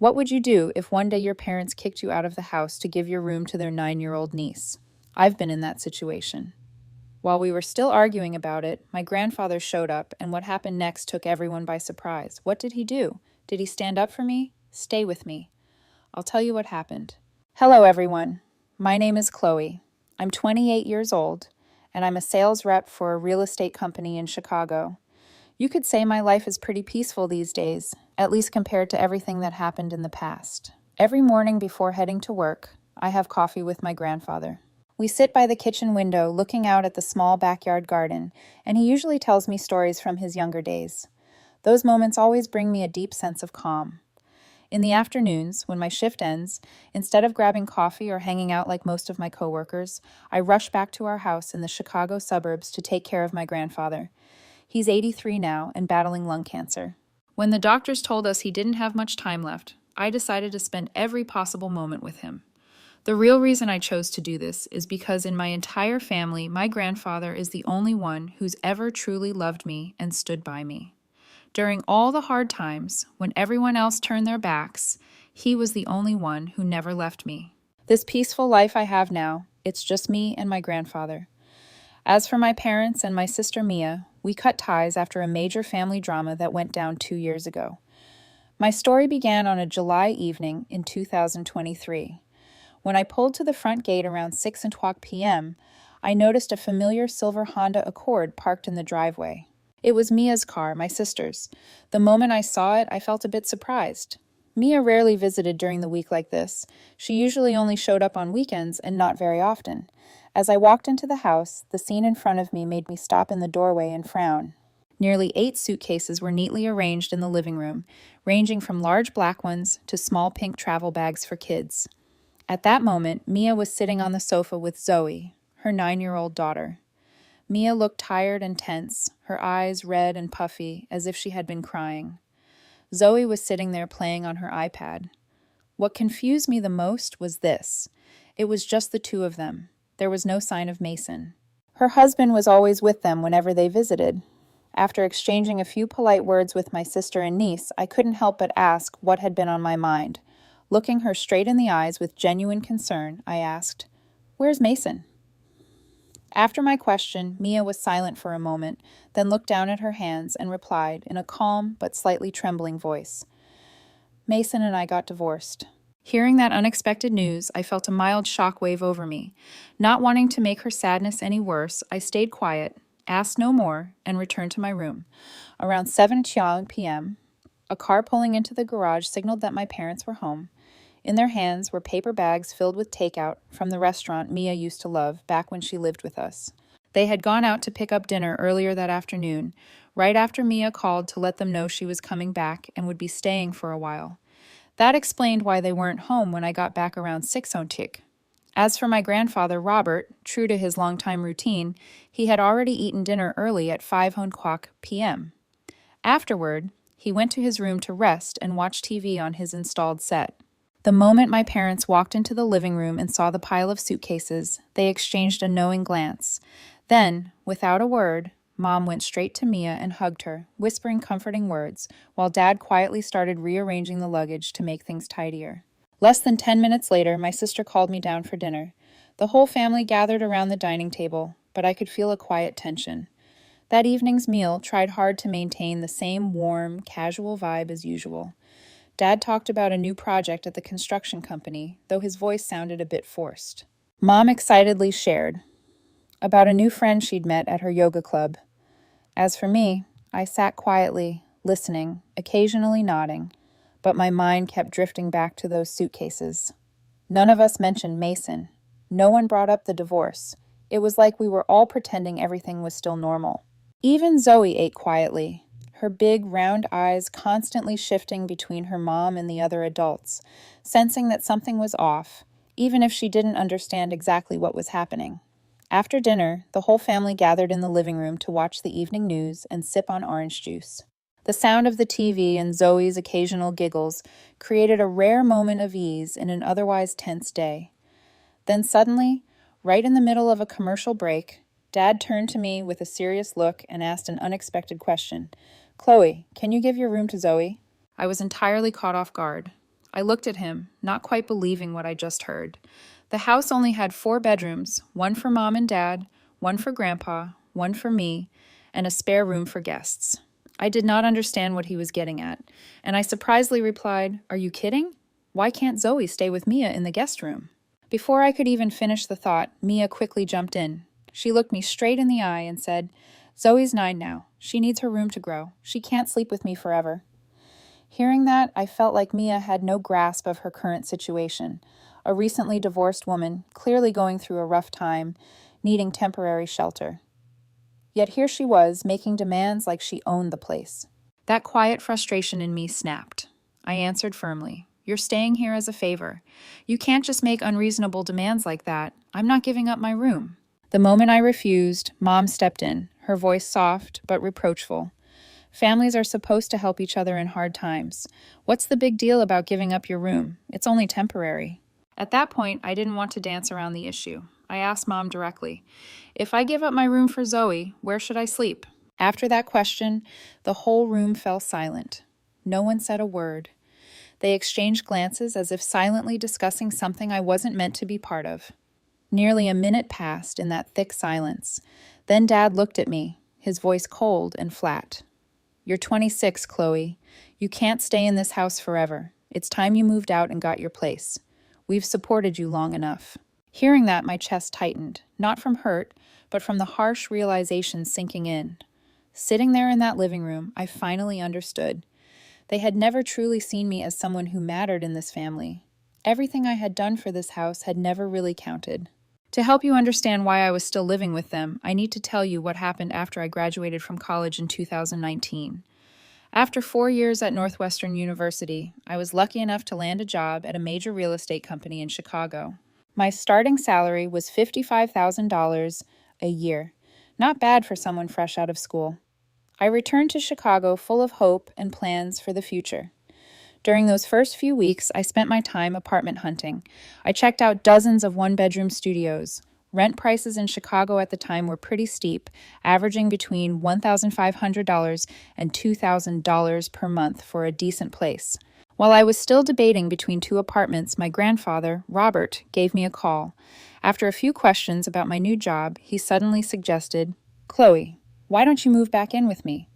What would you do if one day your parents kicked you out of the house to give your room to their 9-year-old niece? I've been in that situation. While we were still arguing about it, my grandfather showed up, and what happened next took everyone by surprise. What did he do? Did he stand up for me? Stay with me. I'll tell you what happened. Hello, everyone. My name is Chloe. I'm 28 years old, and I'm a sales rep for a real estate company in Chicago. You could say my life is pretty peaceful these days, at least compared to everything that happened in the past. Every morning before heading to work, I have coffee with my grandfather. We sit by the kitchen window looking out at the small backyard garden, and he usually tells me stories from his younger days. Those moments always bring me a deep sense of calm. In the afternoons, when my shift ends, instead of grabbing coffee or hanging out like most of my coworkers, I rush back to our house in the Chicago suburbs to take care of my grandfather. He's 83 now and battling lung cancer. When the doctors told us he didn't have much time left, I decided to spend every possible moment with him. The real reason I chose to do this is because in my entire family, my grandfather is the only one who's ever truly loved me and stood by me. During all the hard times, when everyone else turned their backs, he was the only one who never left me. This peaceful life I have now, it's just me and my grandfather. As for my parents and my sister Mia, we cut ties after a major family drama that went down 2 years ago. My story began on a July evening in 2023. When I pulled to the front gate around 6:00 p.m., I noticed a familiar silver Honda Accord parked in the driveway. It was Mia's car, my sister's. The moment I saw it, I felt a bit surprised. Mia rarely visited during the week like this. She usually only showed up on weekends and not very often. As I walked into the house, the scene in front of me made me stop in the doorway and frown. Nearly 8 suitcases were neatly arranged in the living room, ranging from large black ones to small pink travel bags for kids. At that moment, Mia was sitting on the sofa with Zoe, her 9-year-old daughter. Mia looked tired and tense, her eyes red and puffy, as if she had been crying. Zoe was sitting there playing on her iPad. What confused me the most was this. It was just the two of them. There was no sign of Mason. Her husband was always with them whenever they visited. After exchanging a few polite words with my sister and niece, I couldn't help but ask what had been on my mind. Looking her straight in the eyes with genuine concern, I asked, "Where's Mason?" After my question, Mia was silent for a moment, then looked down at her hands and replied in a calm but slightly trembling voice, "Mason and I got divorced." Hearing that unexpected news, I felt a mild shock wave over me. Not wanting to make her sadness any worse, I stayed quiet, asked no more, and returned to my room. Around 7:00 p.m., a car pulling into the garage signaled that my parents were home. In their hands were paper bags filled with takeout from the restaurant Mia used to love back when she lived with us. They had gone out to pick up dinner earlier that afternoon, right after Mia called to let them know she was coming back and would be staying for a while. That explained why they weren't home when I got back around 6:00. As for my grandfather, Robert, true to his longtime routine, he had already eaten dinner early at 5:00 p.m. Afterward, he went to his room to rest and watch TV on his installed set. The moment my parents walked into the living room and saw the pile of suitcases, they exchanged a knowing glance. Then, without a word, Mom went straight to Mia and hugged her, whispering comforting words, while Dad quietly started rearranging the luggage to make things tidier. Less than 10 minutes later, my sister called me down for dinner. The whole family gathered around the dining table, but I could feel a quiet tension. That evening's meal tried hard to maintain the same warm, casual vibe as usual. Dad talked about a new project at the construction company, though his voice sounded a bit forced. Mom excitedly shared about a new friend she'd met at her yoga club. As for me, I sat quietly, listening, occasionally nodding, but my mind kept drifting back to those suitcases. None of us mentioned Mason. No one brought up the divorce. It was like we were all pretending everything was still normal. Even Zoe ate quietly, her big, round eyes constantly shifting between her mom and the other adults, sensing that something was off, even if she didn't understand exactly what was happening. After dinner, the whole family gathered in the living room to watch the evening news and sip on orange juice. The sound of the TV and Zoe's occasional giggles created a rare moment of ease in an otherwise tense day. Then suddenly, right in the middle of a commercial break, Dad turned to me with a serious look and asked an unexpected question. "Chloe, can you give your room to Zoe?" I was entirely caught off guard. I looked at him, not quite believing what I just heard. The house only had 4 bedrooms, one for Mom and Dad, one for Grandpa, one for me, and a spare room for guests. I did not understand what he was getting at, and I surprisingly replied, "Are you kidding? Why can't Zoe stay with Mia in the guest room?" Before I could even finish the thought, Mia quickly jumped in. She looked me straight in the eye and said, "Zoe's 9 now. She needs her room to grow. She can't sleep with me forever." Hearing that, I felt like Mia had no grasp of her current situation. A recently divorced woman, clearly going through a rough time, needing temporary shelter. Yet here she was, making demands like she owned the place. That quiet frustration in me snapped. I answered firmly, "You're staying here as a favor. You can't just make unreasonable demands like that. I'm not giving up my room." The moment I refused, Mom stepped in, her voice soft but reproachful. "Families are supposed to help each other in hard times. What's the big deal about giving up your room? It's only temporary." At that point, I didn't want to dance around the issue. I asked Mom directly, "If I give up my room for Zoe, where should I sleep?" After that question, the whole room fell silent. No one said a word. They exchanged glances as if silently discussing something I wasn't meant to be part of. Nearly a minute passed in that thick silence. Then Dad looked at me, his voice cold and flat. "You're 26, Chloe. You can't stay in this house forever. It's time you moved out and got your place. We've supported you long enough." Hearing that, my chest tightened, not from hurt, but from the harsh realization sinking in. Sitting there in that living room, I finally understood. They had never truly seen me as someone who mattered in this family. Everything I had done for this house had never really counted. To help you understand why I was still living with them, I need to tell you what happened after I graduated from college in 2019. After 4 years at Northwestern University, I was lucky enough to land a job at a major real estate company in Chicago. My starting salary was $55,000 a year. Not bad for someone fresh out of school. I returned to Chicago full of hope and plans for the future. During those first few weeks, I spent my time apartment hunting. I checked out dozens of one-bedroom studios. Rent prices in Chicago at the time were pretty steep, averaging between $1,500 and $2,000 per month for a decent place. While I was still debating between 2 apartments, my grandfather, Robert, gave me a call. After a few questions about my new job, he suddenly suggested, "Chloe, why don't you move back in with me?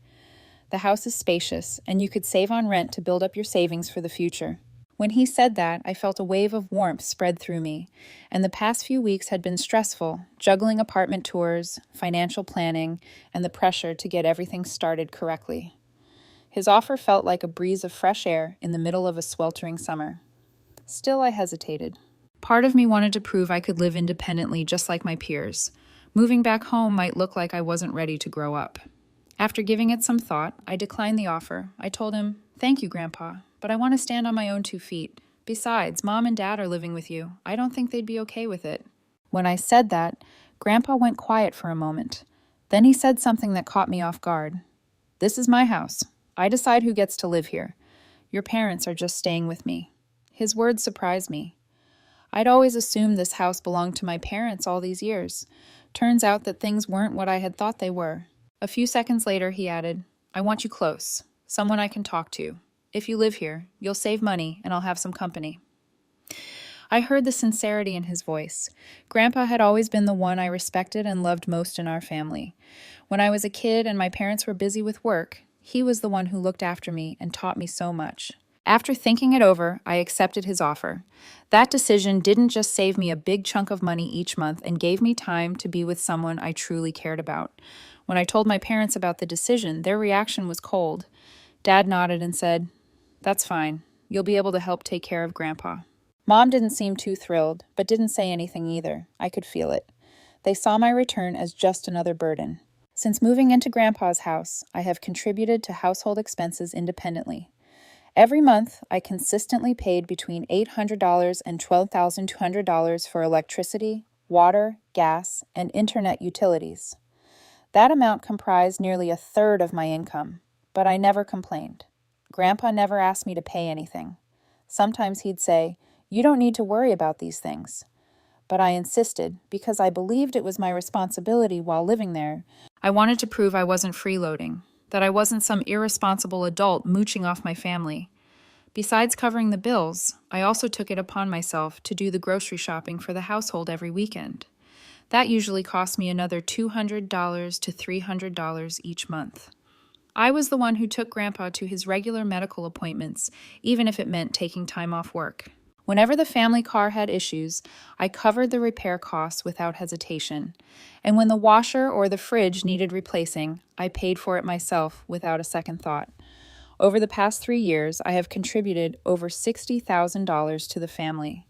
The house is spacious, and you could save on rent to build up your savings for the future." When he said that, I felt a wave of warmth spread through me, and the past few weeks had been stressful, juggling apartment tours, financial planning, and the pressure to get everything started correctly. His offer felt like a breeze of fresh air in the middle of a sweltering summer. Still, I hesitated. Part of me wanted to prove I could live independently just like my peers. Moving back home might look like I wasn't ready to grow up. After giving it some thought, I declined the offer. I told him, "Thank you, Grandpa, but I want to stand on my own 2 feet. Besides, Mom and Dad are living with you. I don't think they'd be okay with it." When I said that, Grandpa went quiet for a moment. Then he said something that caught me off guard. "This is my house. I decide who gets to live here. Your parents are just staying with me." His words surprised me. I'd always assumed this house belonged to my parents all these years. Turns out that things weren't what I had thought they were. A few seconds later, he added, "I want you close, someone I can talk to. If you live here, you'll save money and I'll have some company." I heard the sincerity in his voice. Grandpa had always been the one I respected and loved most in our family. When I was a kid and my parents were busy with work, he was the one who looked after me and taught me so much. After thinking it over, I accepted his offer. That decision didn't just save me a big chunk of money each month and gave me time to be with someone I truly cared about. When I told my parents about the decision, their reaction was cold. Dad nodded and said, "That's fine. You'll be able to help take care of Grandpa." Mom didn't seem too thrilled, but didn't say anything either. I could feel it. They saw my return as just another burden. Since moving into Grandpa's house, I have contributed to household expenses independently. Every month, I consistently paid between $800 and $12,200 for electricity, water, gas, and internet utilities. That amount comprised nearly a third of my income, but I never complained. Grandpa never asked me to pay anything. Sometimes he'd say, "You don't need to worry about these things." But I insisted because I believed it was my responsibility while living there. I wanted to prove I wasn't freeloading, that I wasn't some irresponsible adult mooching off my family. Besides covering the bills, I also took it upon myself to do the grocery shopping for the household every weekend. That usually cost me another $200 to $300 each month. I was the one who took Grandpa to his regular medical appointments, even if it meant taking time off work. Whenever the family car had issues, I covered the repair costs without hesitation. And when the washer or the fridge needed replacing, I paid for it myself without a second thought. Over the past 3 years, I have contributed over $60,000 to the family.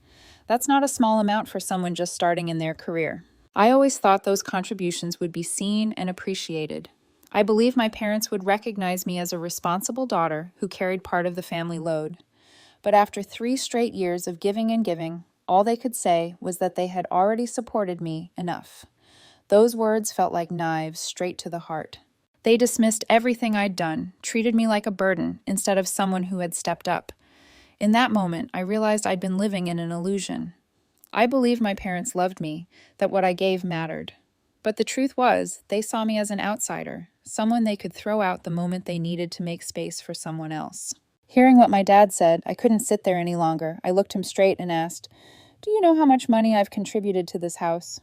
That's not a small amount for someone just starting in their career. I always thought those contributions would be seen and appreciated. I believe my parents would recognize me as a responsible daughter who carried part of the family load. But after 3 straight years of giving and giving, all they could say was that they had already supported me enough. Those words felt like knives straight to the heart. They dismissed everything I'd done, treated me like a burden instead of someone who had stepped up. In that moment, I realized I'd been living in an illusion. I believed my parents loved me, that what I gave mattered. But the truth was, they saw me as an outsider, someone they could throw out the moment they needed to make space for someone else. Hearing what my dad said, I couldn't sit there any longer. I looked him straight and asked, "Do you know how much money I've contributed to this house?"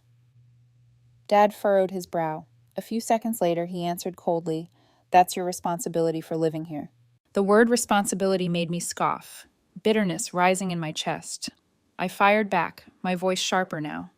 Dad furrowed his brow. A few seconds later, he answered coldly, "That's your responsibility for living here." The word responsibility made me scoff, bitterness rising in my chest. I fired back, my voice sharper now.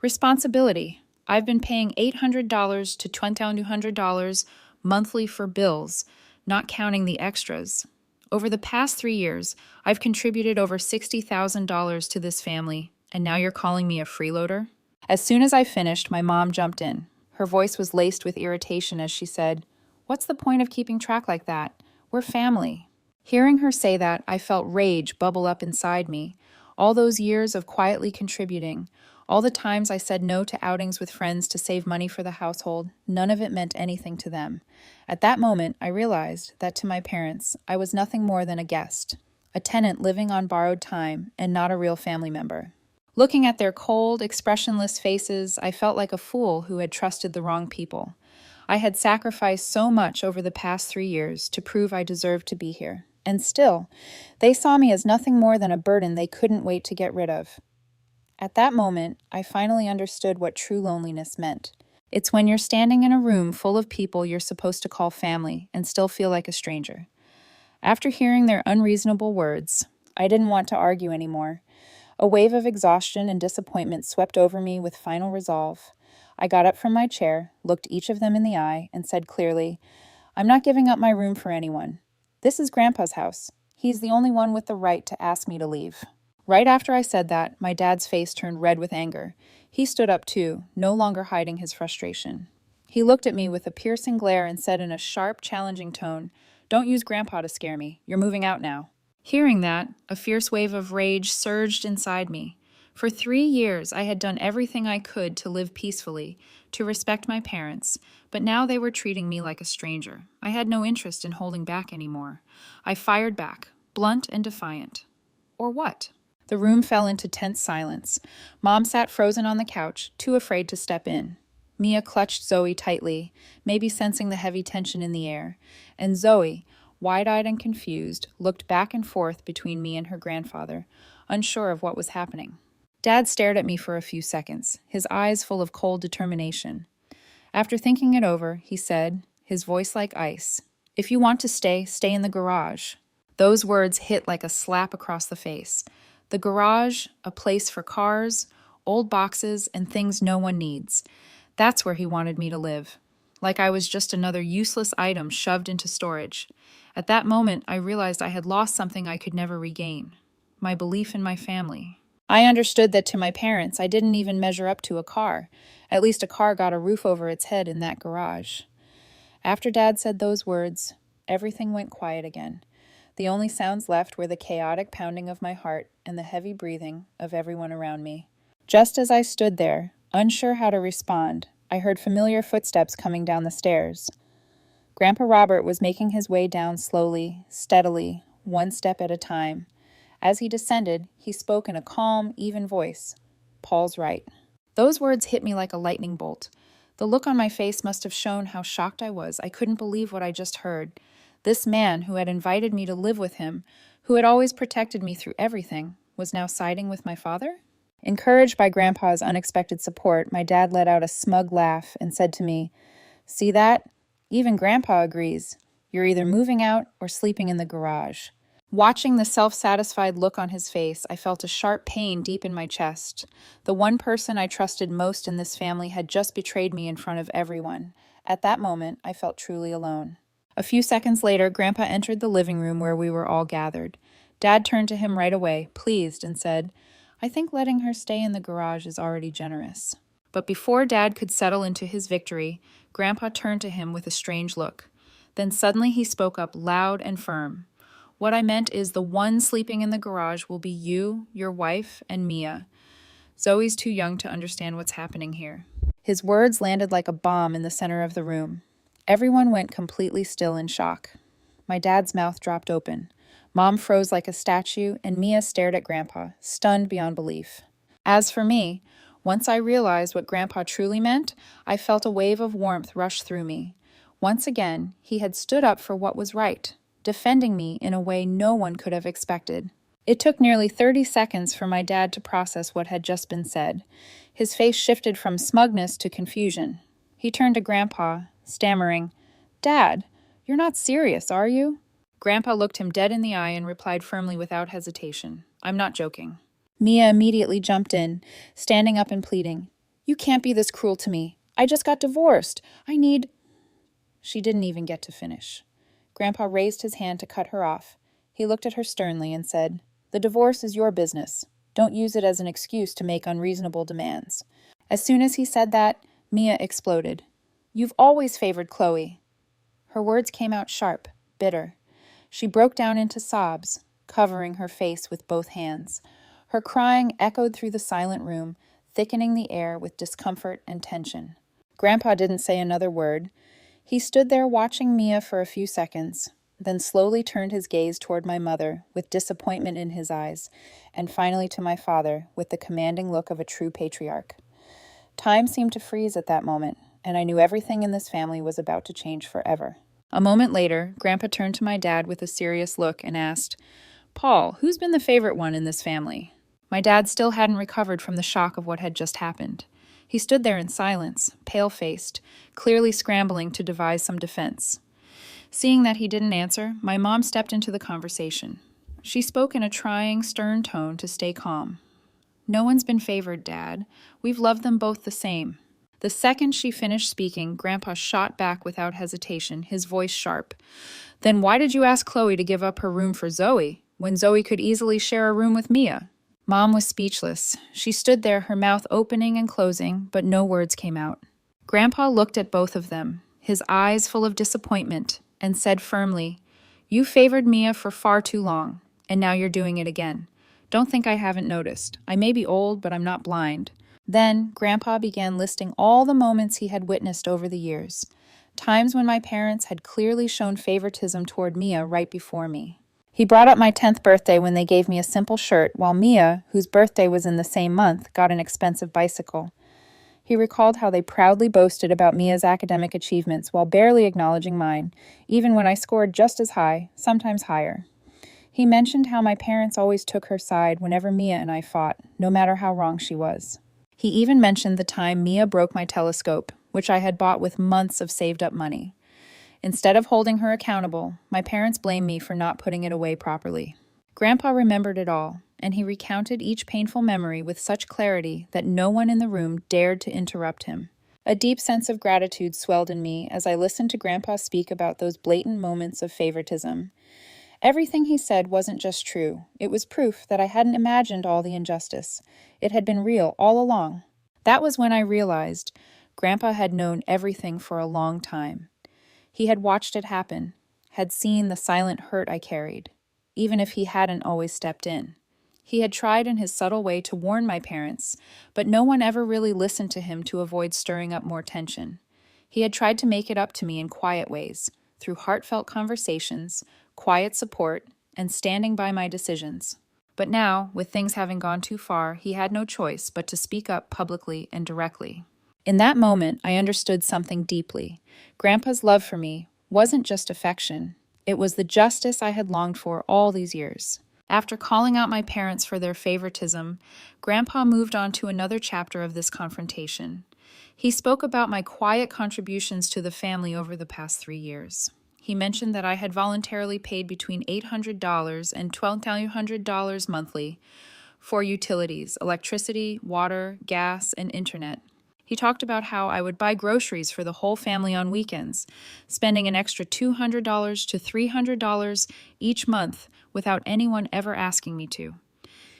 "Responsibility. I've been paying $800 to $2,200 monthly for bills, not counting the extras. Over the past 3 years, I've contributed over $60,000 to this family, and now you're calling me a freeloader?" As soon as I finished, my mom jumped in. Her voice was laced with irritation as she said, "What's the point of keeping track like that? We're family." Hearing her say that, I felt rage bubble up inside me. All those years of quietly contributing, all the times I said no to outings with friends to save money for the household, none of it meant anything to them. At that moment, I realized that to my parents, I was nothing more than a guest, a tenant living on borrowed time, and not a real family member. Looking at their cold, expressionless faces, I felt like a fool who had trusted the wrong people. I had sacrificed so much over the past 3 years to prove I deserved to be here. And still, they saw me as nothing more than a burden they couldn't wait to get rid of. At that moment, I finally understood what true loneliness meant. It's when you're standing in a room full of people you're supposed to call family and still feel like a stranger. After hearing their unreasonable words, I didn't want to argue anymore. A wave of exhaustion and disappointment swept over me with final resolve. I got up from my chair, looked each of them in the eye, and said clearly, "I'm not giving up my room for anyone. This is Grandpa's house. He's the only one with the right to ask me to leave." Right after I said that, my dad's face turned red with anger. He stood up too, no longer hiding his frustration. He looked at me with a piercing glare and said in a sharp, challenging tone, "Don't use Grandpa to scare me. You're moving out now." Hearing that, a fierce wave of rage surged inside me. For 3 years, I had done everything I could to live peacefully, to respect my parents, but now they were treating me like a stranger. I had no interest in holding back anymore. I fired back, blunt and defiant. Or what? The room fell into tense silence. Mom sat frozen on the couch, too afraid to step in. Mia clutched Zoe tightly, maybe sensing the heavy tension in the air, and Zoe, wide-eyed and confused, looked back and forth between me and her grandfather, unsure of what was happening. Dad stared at me for a few seconds, his eyes full of cold determination. After thinking it over, he said, his voice like ice, "If you want to stay, stay in the garage." Those words hit like a slap across the face. The garage, a place for cars, old boxes, and things no one needs. That's where he wanted me to live. Like I was just another useless item shoved into storage. At that moment, I realized I had lost something I could never regain. My belief in my family. I understood that to my parents, I didn't even measure up to a car. At least a car got a roof over its head in that garage. After Dad said those words, everything went quiet again. The only sounds left were the chaotic pounding of my heart and the heavy breathing of everyone around me. Just as I stood there, unsure how to respond, I heard familiar footsteps coming down the stairs. Grandpa Robert was making his way down slowly, steadily, one step at a time. As he descended, he spoke in a calm, even voice. "Paul's right." Those words hit me like a lightning bolt. The look on my face must have shown how shocked I was. I couldn't believe what I just heard. This man who had invited me to live with him, who had always protected me through everything, was now siding with my father? Encouraged by Grandpa's unexpected support, my dad let out a smug laugh and said to me, "See that? Even Grandpa agrees. You're either moving out or sleeping in the garage." Watching the self-satisfied look on his face, I felt a sharp pain deep in my chest. The one person I trusted most in this family had just betrayed me in front of everyone. At that moment, I felt truly alone. A few seconds later, Grandpa entered the living room where we were all gathered. Dad turned to him right away, pleased, and said, "I think letting her stay in the garage is already generous." But before Dad could settle into his victory, Grandpa turned to him with a strange look. Then suddenly he spoke up loud and firm. "What I meant is the one sleeping in the garage will be you, your wife, and Mia. Zoe's too young to understand what's happening here." His words landed like a bomb in the center of the room. Everyone went completely still in shock. My dad's mouth dropped open. Mom froze like a statue, and Mia stared at Grandpa, stunned beyond belief. As for me, once I realized what Grandpa truly meant, I felt a wave of warmth rush through me. Once again, he had stood up for what was right, defending me in a way no one could have expected. It took nearly 30 seconds for my dad to process what had just been said. His face shifted from smugness to confusion. He turned to Grandpa, stammering, "Dad, you're not serious, are you?" Grandpa looked him dead in the eye and replied firmly without hesitation, "I'm not joking." Mia immediately jumped in, standing up and pleading, "You can't be this cruel to me. I just got divorced. I need—" She didn't even get to finish. Grandpa raised his hand to cut her off. He looked at her sternly and said, "The divorce is your business. Don't use it as an excuse to make unreasonable demands." As soon as he said that, Mia exploded. "You've always favored Chloe." Her words came out sharp, bitter. She broke down into sobs, covering her face with both hands. Her crying echoed through the silent room, thickening the air with discomfort and tension. Grandpa didn't say another word. He stood there watching Mia for a few seconds, then slowly turned his gaze toward my mother with disappointment in his eyes, and finally to my father with the commanding look of a true patriarch. Time seemed to freeze at that moment, and I knew everything in this family was about to change forever. A moment later, Grandpa turned to my dad with a serious look and asked, "Paul, who's been the favorite one in this family?" My dad still hadn't recovered from the shock of what had just happened. He stood there in silence, pale-faced, clearly scrambling to devise some defense. Seeing that he didn't answer, my mom stepped into the conversation. She spoke in a trying, stern tone to stay calm. "No one's been favored, Dad. We've loved them both the same." The second she finished speaking, Grandpa shot back without hesitation, his voice sharp. "Then why did you ask Chloe to give up her room for Zoe, when Zoe could easily share a room with Mia?" Mom was speechless. She stood there, her mouth opening and closing, but no words came out. Grandpa looked at both of them, his eyes full of disappointment, and said firmly, "You favored Mia for far too long, and now you're doing it again. Don't think I haven't noticed. I may be old, but I'm not blind." Then, Grandpa began listing all the moments he had witnessed over the years, times when my parents had clearly shown favoritism toward Mia right before me. He brought up my 10th birthday when they gave me a simple shirt, while Mia, whose birthday was in the same month, got an expensive bicycle. He recalled how they proudly boasted about Mia's academic achievements while barely acknowledging mine, even when I scored just as high, sometimes higher. He mentioned how my parents always took her side whenever Mia and I fought, no matter how wrong she was. He even mentioned the time Mia broke my telescope, which I had bought with months of saved-up money. Instead of holding her accountable, my parents blamed me for not putting it away properly. Grandpa remembered it all, and he recounted each painful memory with such clarity that no one in the room dared to interrupt him. A deep sense of gratitude swelled in me as I listened to Grandpa speak about those blatant moments of favoritism. Everything he said wasn't just true. It was proof that I hadn't imagined all the injustice. It had been real all along. That was when I realized Grandpa had known everything for a long time. He had watched it happen, had seen the silent hurt I carried, even if he hadn't always stepped in. He had tried in his subtle way to warn my parents, but no one ever really listened to him to avoid stirring up more tension. He had tried to make it up to me in quiet ways, through heartfelt conversations, quiet support, and standing by my decisions. But now, with things having gone too far, he had no choice but to speak up publicly and directly. In that moment, I understood something deeply. Grandpa's love for me wasn't just affection. It was the justice I had longed for all these years. After calling out my parents for their favoritism, Grandpa moved on to another chapter of this confrontation. He spoke about my quiet contributions to the family over the past 3 years. He mentioned that I had voluntarily paid between $800 and $1,200 monthly for utilities, electricity, water, gas, and internet. He talked about how I would buy groceries for the whole family on weekends, spending an extra $200 to $300 each month without anyone ever asking me to.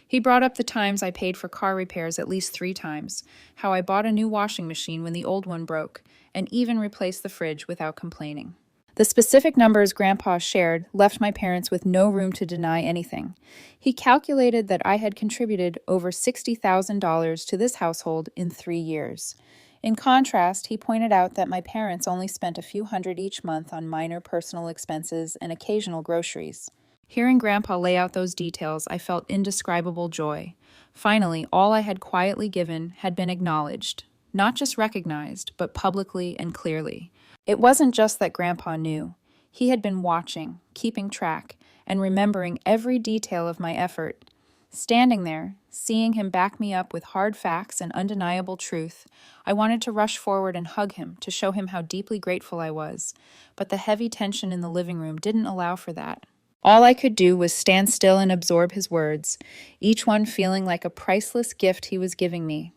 He brought up the times I paid for car repairs at least 3 times, how I bought a new washing machine when the old one broke, and even replaced the fridge without complaining. The specific numbers Grandpa shared left my parents with no room to deny anything. He calculated that I had contributed over $60,000 to this household in 3 years. In contrast, he pointed out that my parents only spent a few hundred each month on minor personal expenses and occasional groceries. Hearing Grandpa lay out those details, I felt indescribable joy. Finally, all I had quietly given had been acknowledged, not just recognized, but publicly and clearly. It wasn't just that Grandpa knew. He had been watching, keeping track, and remembering every detail of my effort. Standing there, seeing him back me up with hard facts and undeniable truth, I wanted to rush forward and hug him to show him how deeply grateful I was, but the heavy tension in the living room didn't allow for that. All I could do was stand still and absorb his words, each one feeling like a priceless gift he was giving me.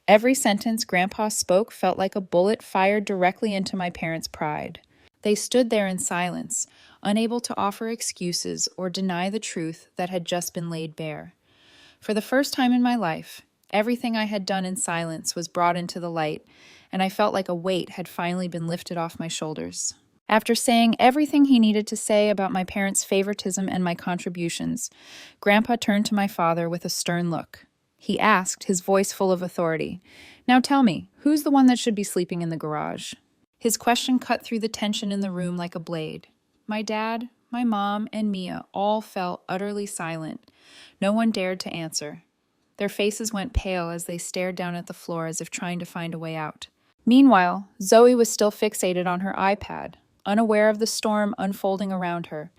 Every sentence Grandpa spoke felt like a bullet fired directly into my parents' pride. They stood there in silence, unable to offer excuses or deny the truth that had just been laid bare. For the first time in my life, everything I had done in silence was brought into the light, and I felt like a weight had finally been lifted off my shoulders. After saying everything he needed to say about my parents' favoritism and my contributions, Grandpa turned to my father with a stern look. He asked, his voice full of authority, "Now tell me, who's the one that should be sleeping in the garage?" His question cut through the tension in the room like a blade. My dad, my mom, and Mia all fell utterly silent. No one dared to answer. Their faces went pale as they stared down at the floor as if trying to find a way out. Meanwhile, Zoe was still fixated on her iPad, unaware of the storm unfolding around her.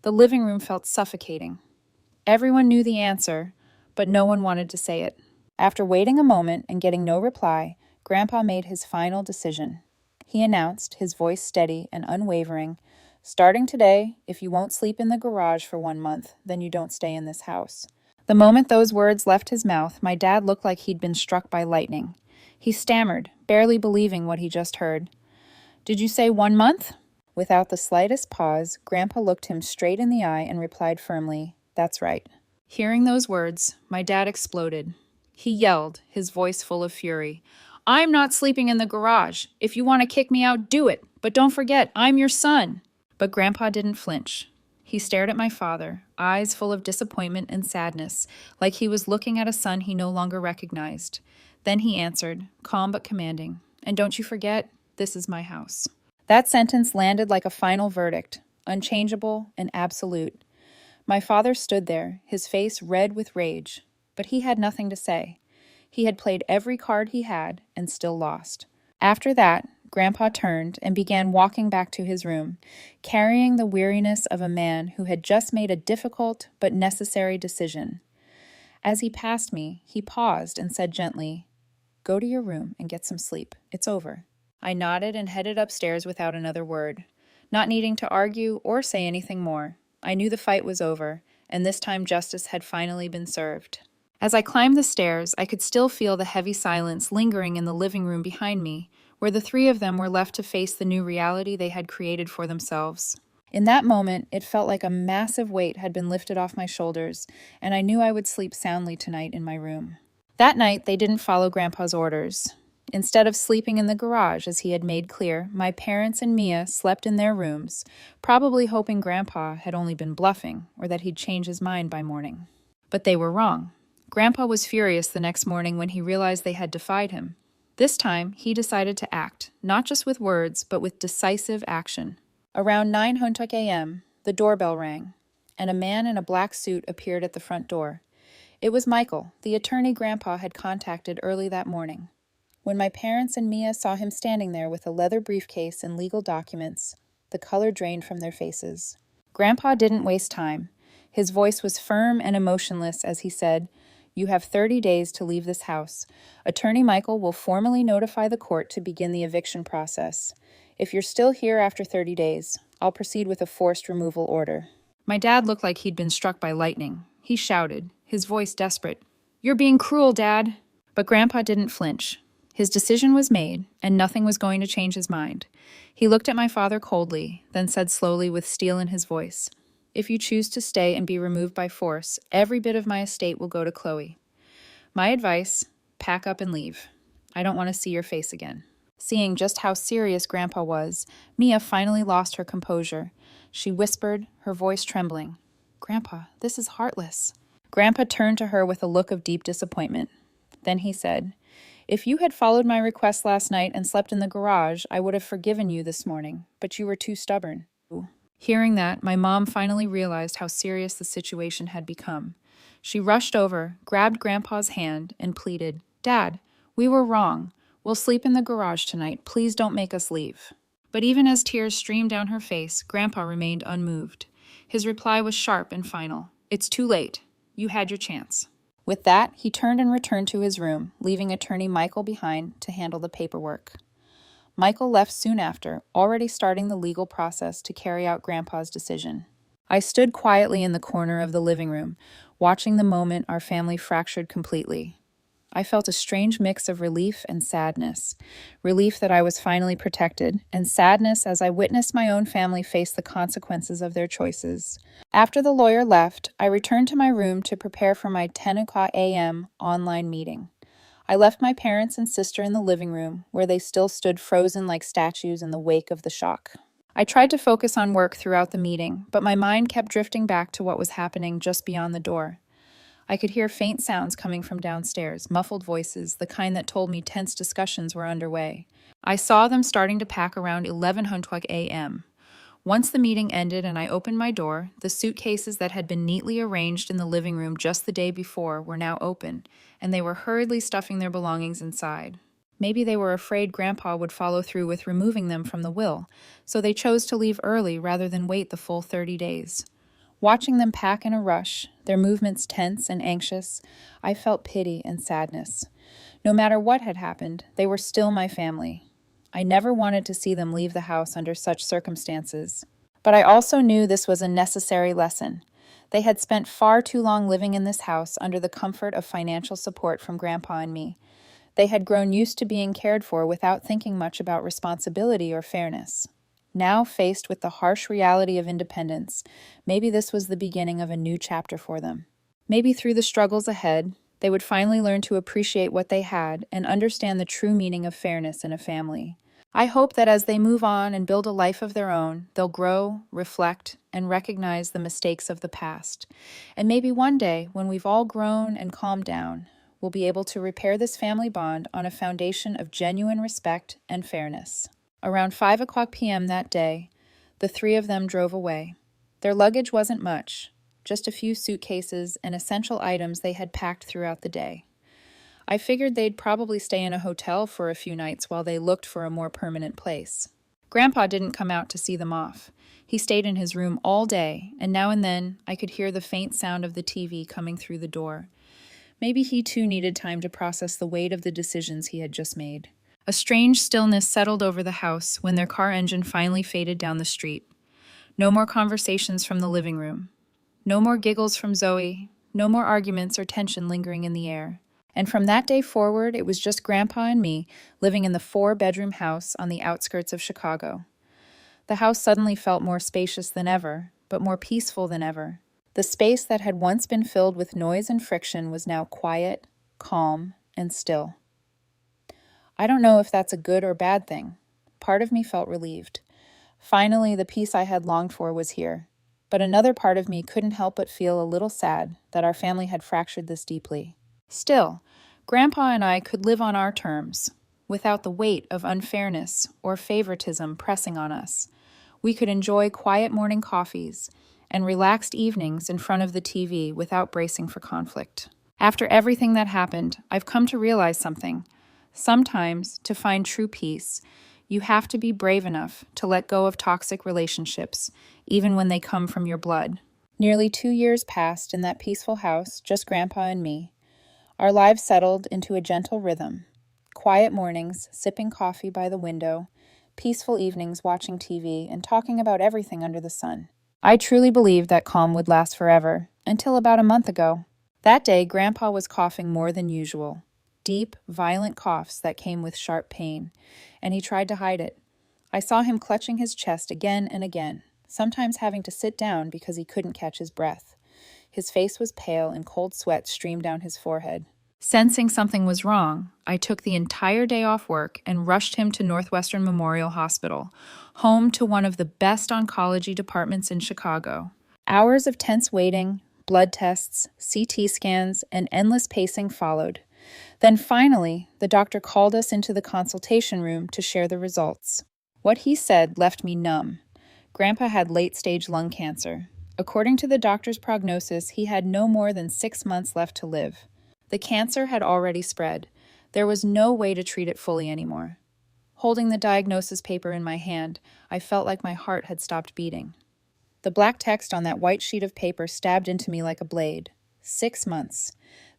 The living room felt suffocating. Everyone knew the answer, but no one wanted to say it. After waiting a moment and getting no reply, Grandpa made his final decision. He announced, his voice steady and unwavering, "Starting today, if you won't sleep in the garage for 1 month, then you don't stay in this house." The moment those words left his mouth, my dad looked like he'd been struck by lightning. He stammered, barely believing what he just heard. "Did you say 1 month?" Without the slightest pause, Grandpa looked him straight in the eye and replied firmly, "That's right." Hearing those words, my dad exploded. He yelled, his voice full of fury, "I'm not sleeping in the garage. If you want to kick me out, do it. But don't forget, I'm your son." But Grandpa didn't flinch. He stared at my father, eyes full of disappointment and sadness, like he was looking at a son he no longer recognized. Then he answered, calm but commanding, "And don't you forget, this is my house." That sentence landed like a final verdict, unchangeable and absolute. My father stood there, his face red with rage, but he had nothing to say. He had played every card he had and still lost. After that, Grandpa turned and began walking back to his room, carrying the weariness of a man who had just made a difficult but necessary decision. As he passed me, he paused and said gently, "Go to your room and get some sleep. It's over." I nodded and headed upstairs without another word, not needing to argue or say anything more. I knew the fight was over, and this time justice had finally been served. As I climbed the stairs, I could still feel the heavy silence lingering in the living room behind me, where the 3 of them were left to face the new reality they had created for themselves. In that moment, it felt like a massive weight had been lifted off my shoulders, and I knew I would sleep soundly tonight in my room. That night, they didn't follow Grandpa's orders. Instead of sleeping in the garage, as he had made clear, my parents and Mia slept in their rooms, probably hoping Grandpa had only been bluffing or that he'd change his mind by morning. But they were wrong. Grandpa was furious the next morning when he realized they had defied him. This time, he decided to act, not just with words, but with decisive action. Around 9:00 a.m., the doorbell rang, and a man in a black suit appeared at the front door. It was Michael, the attorney Grandpa had contacted early that morning. When my parents and Mia saw him standing there with a leather briefcase and legal documents, The color drained from their faces. Grandpa didn't waste time. His voice was firm and emotionless as he said, "You have 30 days to leave this house. Attorney Michael will formally notify the court to begin the eviction process. If you're still here after 30 days, I'll proceed with a forced removal order." My dad looked like he'd been struck by lightning. He shouted, his voice desperate, "You're being cruel, Dad!" But Grandpa didn't flinch. His decision was made, and nothing was going to change his mind. He looked at my father coldly, then said slowly with steel in his voice, "If you choose to stay and be removed by force, every bit of my estate will go to Chloe. My advice, pack up and leave. I don't want to see your face again." Seeing just how serious Grandpa was, Mia finally lost her composure. She whispered, her voice trembling, "Grandpa, this is heartless." Grandpa turned to her with a look of deep disappointment. Then he said, "If you had followed my request last night and slept in the garage, I would have forgiven you this morning, but you were too stubborn." Hearing that, my mom finally realized how serious the situation had become. She rushed over, grabbed Grandpa's hand, and pleaded, "Dad, we were wrong. We'll sleep in the garage tonight. Please don't make us leave." But even as tears streamed down her face, Grandpa remained unmoved. His reply was sharp and final. "It's too late. You had your chance." With that, he turned and returned to his room, leaving Attorney Michael behind to handle the paperwork. Michael left soon after, already starting the legal process to carry out Grandpa's decision. I stood quietly in the corner of the living room, watching the moment our family fractured completely. I felt a strange mix of relief and sadness. Relief that I was finally protected, and sadness as I witnessed my own family face the consequences of their choices. After the lawyer left, I returned to my room to prepare for my 10 a.m. online meeting. I left my parents and sister in the living room, where they still stood frozen like statues in the wake of the shock. I tried to focus on work throughout the meeting, but my mind kept drifting back to what was happening just beyond the door. I could hear faint sounds coming from downstairs, muffled voices, the kind that told me tense discussions were underway. I saw them starting to pack around 11:00 a.m. Once the meeting ended and I opened my door, the suitcases that had been neatly arranged in the living room just the day before were now open, and they were hurriedly stuffing their belongings inside. Maybe they were afraid Grandpa would follow through with removing them from the will, so they chose to leave early rather than wait the full 30 days. Watching them pack in a rush, their movements tense and anxious, I felt pity and sadness. No matter what had happened, they were still my family. I never wanted to see them leave the house under such circumstances. But I also knew this was a necessary lesson. They had spent far too long living in this house under the comfort of financial support from Grandpa and me. They had grown used to being cared for without thinking much about responsibility or fairness. Now faced with the harsh reality of independence, maybe this was the beginning of a new chapter for them. Maybe through the struggles ahead, they would finally learn to appreciate what they had and understand the true meaning of fairness in a family. I hope that as they move on and build a life of their own, they'll grow, reflect, and recognize the mistakes of the past. And maybe one day, when we've all grown and calmed down, we'll be able to repair this family bond on a foundation of genuine respect and fairness. Around 5:00 p.m. that day, the three of them drove away. Their luggage wasn't much, just a few suitcases and essential items they had packed throughout the day. I figured they'd probably stay in a hotel for a few nights while they looked for a more permanent place. Grandpa didn't come out to see them off. He stayed in his room all day, and now and then I could hear the faint sound of the TV coming through the door. Maybe he too needed time to process the weight of the decisions he had just made. A strange stillness settled over the house when their car engine finally faded down the street. No more conversations from the living room. No more giggles from Zoe. No more arguments or tension lingering in the air. And from that day forward, it was just Grandpa and me living in the 4-bedroom house on the outskirts of Chicago. The house suddenly felt more spacious than ever, but more peaceful than ever. The space that had once been filled with noise and friction was now quiet, calm, and still. I don't know if that's a good or bad thing. Part of me felt relieved. Finally, the peace I had longed for was here. But another part of me couldn't help but feel a little sad that our family had fractured this deeply. Still, Grandpa and I could live on our terms, without the weight of unfairness or favoritism pressing on us. We could enjoy quiet morning coffees and relaxed evenings in front of the TV without bracing for conflict. After everything that happened, I've come to realize something. Sometimes, to find true peace, You have to be brave enough to let go of toxic relationships, even when they come from your blood. Nearly 2 years passed in that peaceful house, just Grandpa and me. Our lives settled into a gentle rhythm. Quiet mornings, sipping coffee by the window, peaceful evenings watching TV and talking about everything under the sun. I truly believed that calm would last forever, until about a month ago. That day, Grandpa was coughing more than usual. Deep, violent coughs that came with sharp pain, and he tried to hide it. I saw him clutching his chest again and again, sometimes having to sit down because he couldn't catch his breath. His face was pale and cold sweat streamed down his forehead. Sensing something was wrong, I took the entire day off work and rushed him to Northwestern Memorial Hospital, home to one of the best oncology departments in Chicago. Hours of tense waiting, blood tests, CT scans, and endless pacing followed. Then finally, the doctor called us into the consultation room to share the results. What he said left me numb. Grandpa had late-stage lung cancer. According to the doctor's prognosis, he had no more than 6 months left to live. The cancer had already spread. There was no way to treat it fully anymore. Holding the diagnosis paper in my hand, I felt like my heart had stopped beating. The black text on that white sheet of paper stabbed into me like a blade. 6 months.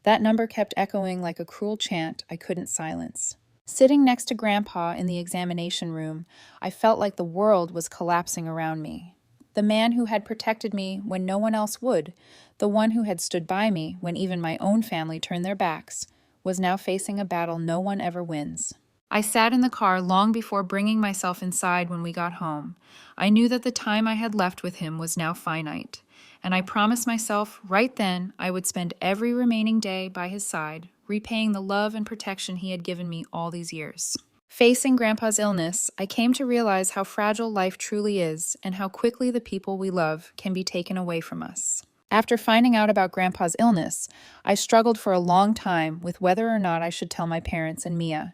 That number kept echoing like a cruel chant I couldn't silence. Sitting next to Grandpa in the examination room, I felt like the world was collapsing around me. The man who had protected me when no one else would, the one who had stood by me when even my own family turned their backs, was now facing a battle no one ever wins. I sat in the car long before bringing myself inside when we got home. I knew that the time I had left with him was now finite, and I promised myself right then I would spend every remaining day by his side, repaying the love and protection he had given me all these years. Facing Grandpa's illness, I came to realize how fragile life truly is and how quickly the people we love can be taken away from us. After finding out about Grandpa's illness, I struggled for a long time with whether or not I should tell my parents and Mia.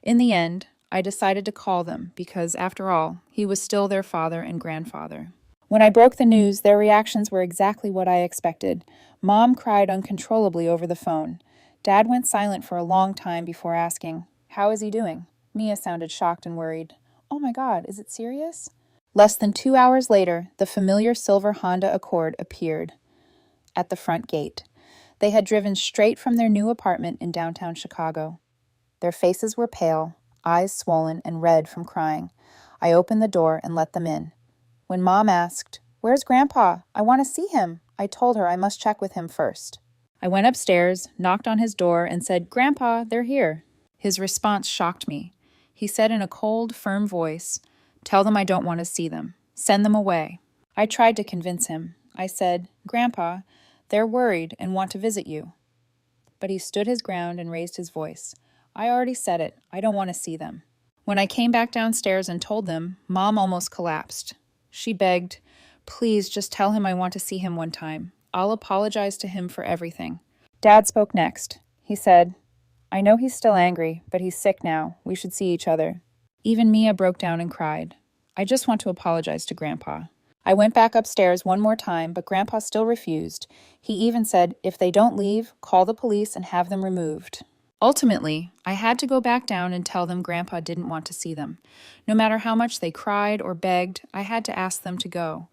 In the end, I decided to call them because, after all, he was still their father and grandfather. When I broke the news, their reactions were exactly what I expected. Mom cried uncontrollably over the phone. Dad went silent for a long time before asking, "How is he doing?" Mia sounded shocked and worried. "Oh my God, is it serious?" Less than 2 hours later, the familiar silver Honda Accord appeared at the front gate. They had driven straight from their new apartment in downtown Chicago. Their faces were pale, eyes swollen and red from crying. I opened the door and let them in. When Mom asked, "Where's Grandpa? I want to see him," I told her I must check with him first. I went upstairs, knocked on his door, and said, "Grandpa, they're here." His response shocked me. He said in a cold, firm voice, "Tell them I don't want to see them. Send them away." I tried to convince him. I said, "Grandpa, they're worried and want to visit you." But he stood his ground and raised his voice. "I already said it. I don't want to see them." When I came back downstairs and told them, Mom almost collapsed. She begged, "Please just tell him I want to see him one time. I'll apologize to him for everything." Dad spoke next. He said, "I know he's still angry, but he's sick now. We should see each other." Even Mia broke down and cried. "I just want to apologize to Grandpa." I went back upstairs one more time, but Grandpa still refused. He even said, "If they don't leave, call the police and have them removed." Ultimately, I had to go back down and tell them Grandpa didn't want to see them. No matter how much they cried or begged, I had to ask them to go.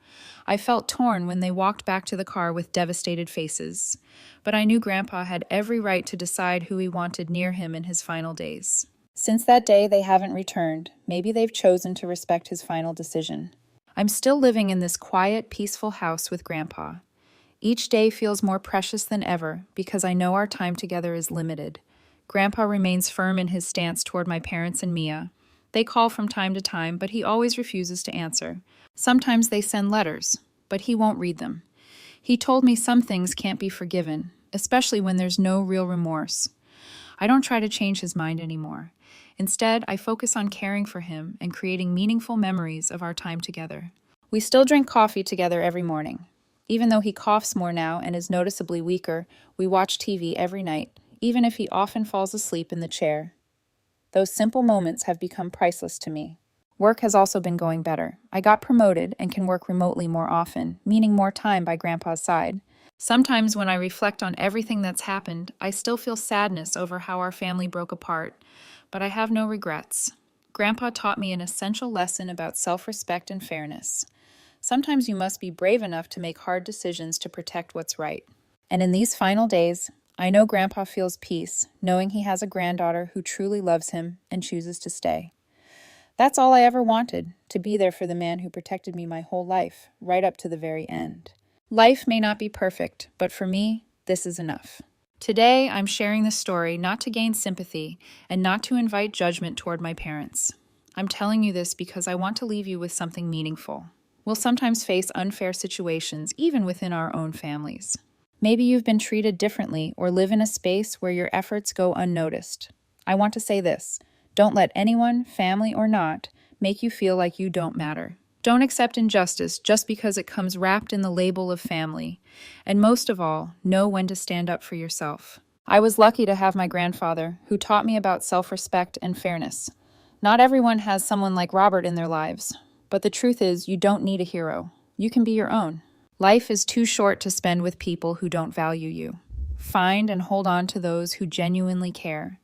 I felt torn when they walked back to the car with devastated faces. But I knew Grandpa had every right to decide who he wanted near him in his final days. Since that day, they haven't returned. Maybe they've chosen to respect his final decision. I'm still living in this quiet, peaceful house with Grandpa. Each day feels more precious than ever because I know our time together is limited. Grandpa remains firm in his stance toward my parents and Mia. They call from time to time, but he always refuses to answer. Sometimes they send letters, but he won't read them. He told me some things can't be forgiven, especially when there's no real remorse. I don't try to change his mind anymore. Instead, I focus on caring for him and creating meaningful memories of our time together. We still drink coffee together every morning. Even though he coughs more now and is noticeably weaker, we watch TV every night, even if he often falls asleep in the chair. Those simple moments have become priceless to me. Work has also been going better. I got promoted and can work remotely more often, meaning more time by Grandpa's side. Sometimes when I reflect on everything that's happened, I still feel sadness over how our family broke apart, but I have no regrets. Grandpa taught me an essential lesson about self-respect and fairness. Sometimes you must be brave enough to make hard decisions to protect what's right. And in these final days, I know Grandpa feels peace, knowing he has a granddaughter who truly loves him and chooses to stay. That's all I ever wanted, to be there for the man who protected me my whole life, right up to the very end. Life may not be perfect, but for me, this is enough. Today, I'm sharing this story not to gain sympathy and not to invite judgment toward my parents. I'm telling you this because I want to leave you with something meaningful. We'll sometimes face unfair situations, even within our own families. Maybe you've been treated differently or live in a space where your efforts go unnoticed. I want to say this: don't let anyone, family or not, make you feel like you don't matter. Don't accept injustice just because it comes wrapped in the label of family. And most of all, know when to stand up for yourself. I was lucky to have my grandfather, who taught me about self-respect and fairness. Not everyone has someone like Robert in their lives, but the truth is, you don't need a hero. You can be your own. Life is too short to spend with people who don't value you. Find and hold on to those who genuinely care,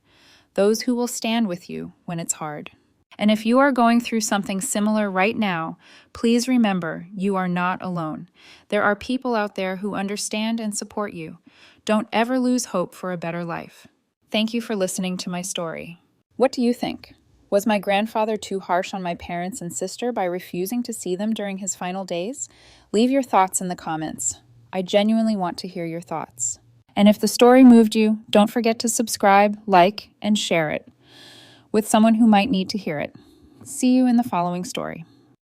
those who will stand with you when it's hard. And if you are going through something similar right now, please remember you are not alone. There are people out there who understand and support you. Don't ever lose hope for a better life. Thank you for listening to my story. What do you think? Was my grandfather too harsh on my parents and sister by refusing to see them during his final days? Leave your thoughts in the comments. I genuinely want to hear your thoughts. And if the story moved you, don't forget to subscribe, like, and share it with someone who might need to hear it. See you in the following story.